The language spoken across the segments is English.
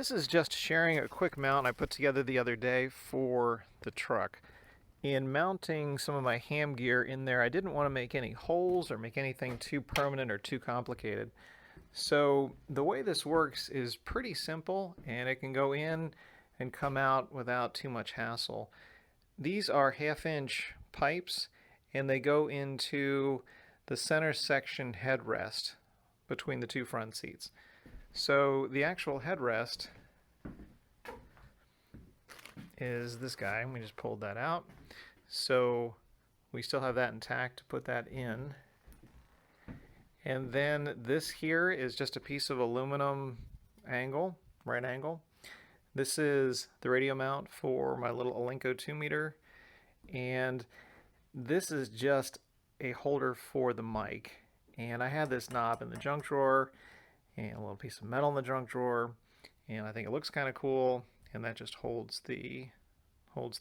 This is just sharing a quick mount I put together the other day for the truck. In mounting some of my ham gear in there, I didn't want to make any holes or make anything too permanent or too complicated. So the way this works is pretty simple, and it can go in and come out without too much hassle. These are 1/2-inch pipes, and they go into the center section headrest between the two front seats. So the actual headrest is this guy. We just pulled that out. So we still have that intact to put that in. And then this here is just a piece of aluminum right angle. This is the radio mount for my little Alinco 2-meter. And this is just a holder for the mic. And I had this knob in the junk drawer and a little piece of metal in the junk drawer, and I think it looks kind of cool, and that just holds the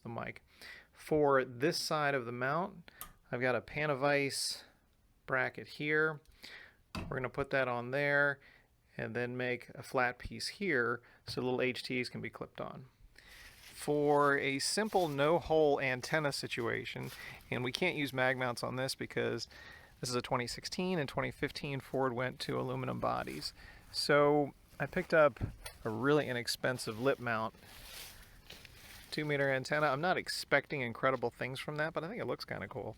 mic. For this side of the mount, I've got a pan of ice bracket here. We're going to put that on there and then make a flat piece here so the little HTs can be clipped on. For a simple no-hole antenna situation, and we can't use mag mounts on this because this is a 2016 and 2015 Ford went to aluminum bodies. So I picked up a really inexpensive lip mount 2-meter antenna. I'm not expecting incredible things from that, but I think it looks kind of cool.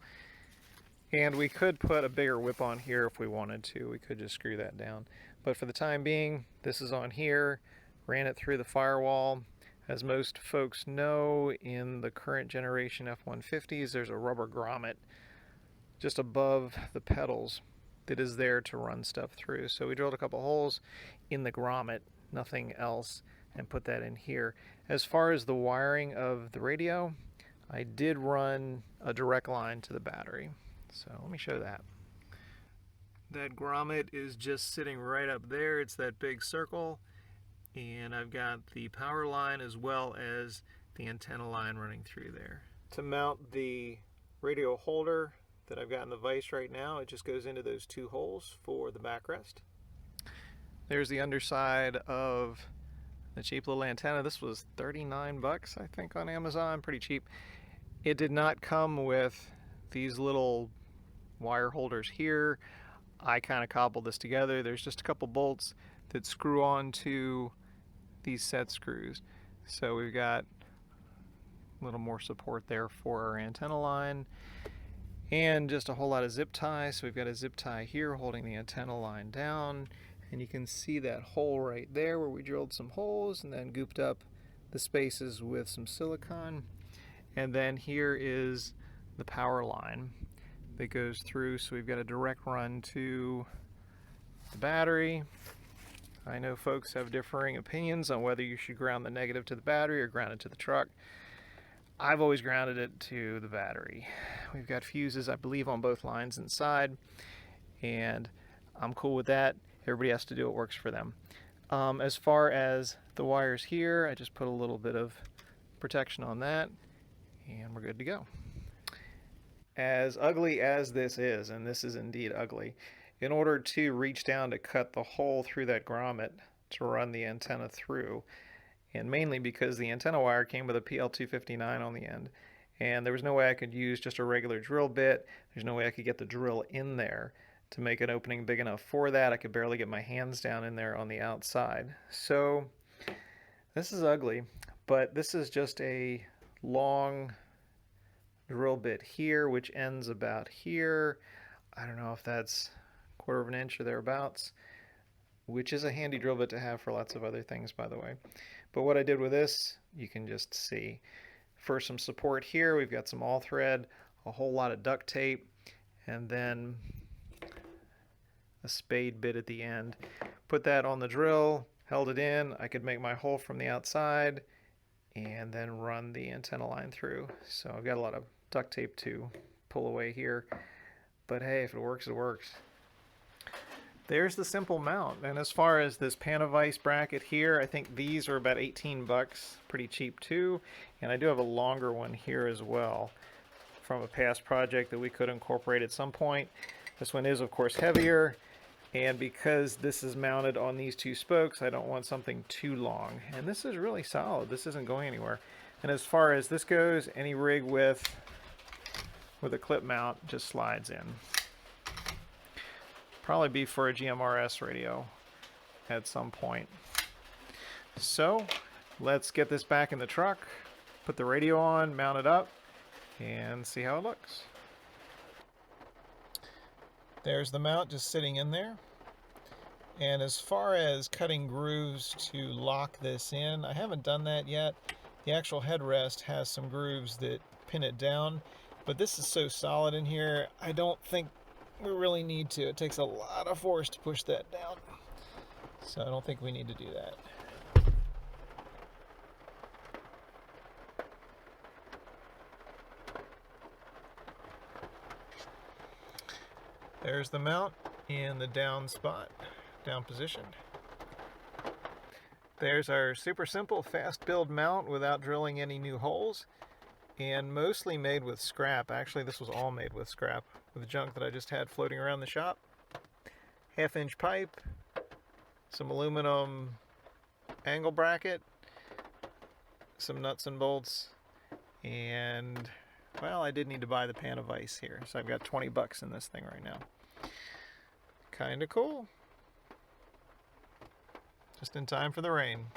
And we could put a bigger whip on here if we wanted to. We could just screw that down. But for the time being, this is on here. Ran it through the firewall. As most folks know, in the current generation F-150s, there's a rubber grommet just above the pedals that is there to run stuff through. So we drilled a couple holes in the grommet, nothing else, and put that in here. As far as the wiring of the radio, I did run a direct line to the battery. So let me show that. That grommet is just sitting right up there. It's that big circle. And I've got the power line as well as the antenna line running through there. To mount the radio holder that I've got in the vise right now, it just goes into those two holes for the backrest. There's the underside of the cheap little antenna. This was 39 bucks, I think, on Amazon, pretty cheap. It did not come with these little wire holders here. I kind of cobbled this together. There's just a couple bolts that screw onto these set screws. So we've got a little more support there for our antenna line. And just a whole lot of zip tie. So we've got a zip tie here holding the antenna line down. And you can see that hole right there where we drilled some holes and then gooped up the spaces with some silicone. And then here is the power line that goes through. So we've got a direct run to the battery. I know folks have differing opinions on whether you should ground the negative to the battery or ground it to the truck. I've always grounded it to the battery. We've got fuses, I believe, on both lines inside, and I'm cool with that. Everybody has to do what works for them. As far as the wires here, I just put a little bit of protection on that, and we're good to go. As ugly as this is, and this is indeed ugly, in order to reach down to cut the hole through that grommet to run the antenna through, and mainly because the antenna wire came with a PL259 on the end, and there was no way I could use just a regular drill bit. There's no way I could get the drill in there to make an opening big enough for that. I could barely get my hands down in there on the outside. So this is ugly, but this is just a long drill bit here, which ends about here. I don't know if that's 1/4 of an inch or thereabouts, which is a handy drill bit to have for lots of other things, by the way. But what I did with this, you can just see. For some support here, we've got some all thread, a whole lot of duct tape, and then a spade bit at the end. Put that on the drill, held it in. I could make my hole from the outside and then run the antenna line through. So I've got a lot of duct tape to pull away here. But hey, if it works, it works. There's the simple mount. And as far as this pan of ice bracket here, I think these are about 18 bucks, pretty cheap too. And I do have a longer one here as well from a past project that we could incorporate at some point. This one is, of course, heavier. And because this is mounted on these two spokes, I don't want something too long. And this is really solid. This isn't going anywhere. And as far as this goes, any rig with a clip mount just slides in. Probably be for a GMRS radio at some point. So let's get this back in the truck, put the radio on, mount it up, and see how it looks. There's the mount just sitting in there. And as far as cutting grooves to lock this in, I haven't done that yet. The actual headrest has some grooves that pin it down, but this is so solid in here, I don't think we really need to. It takes a lot of force to push that down. So I don't think we need to do that. There's the mount in the down spot, down position. There's our super simple fast build mount without drilling any new holes, and mostly made with scrap. Actually, this was all made with scrap, with junk that I just had floating around the shop. 1/2-inch pipe, some aluminum angle bracket, some nuts and bolts, and well, I did need to buy the pan of ice here, so I've got 20 bucks in this thing right now. Kinda cool. Just in time for the rain.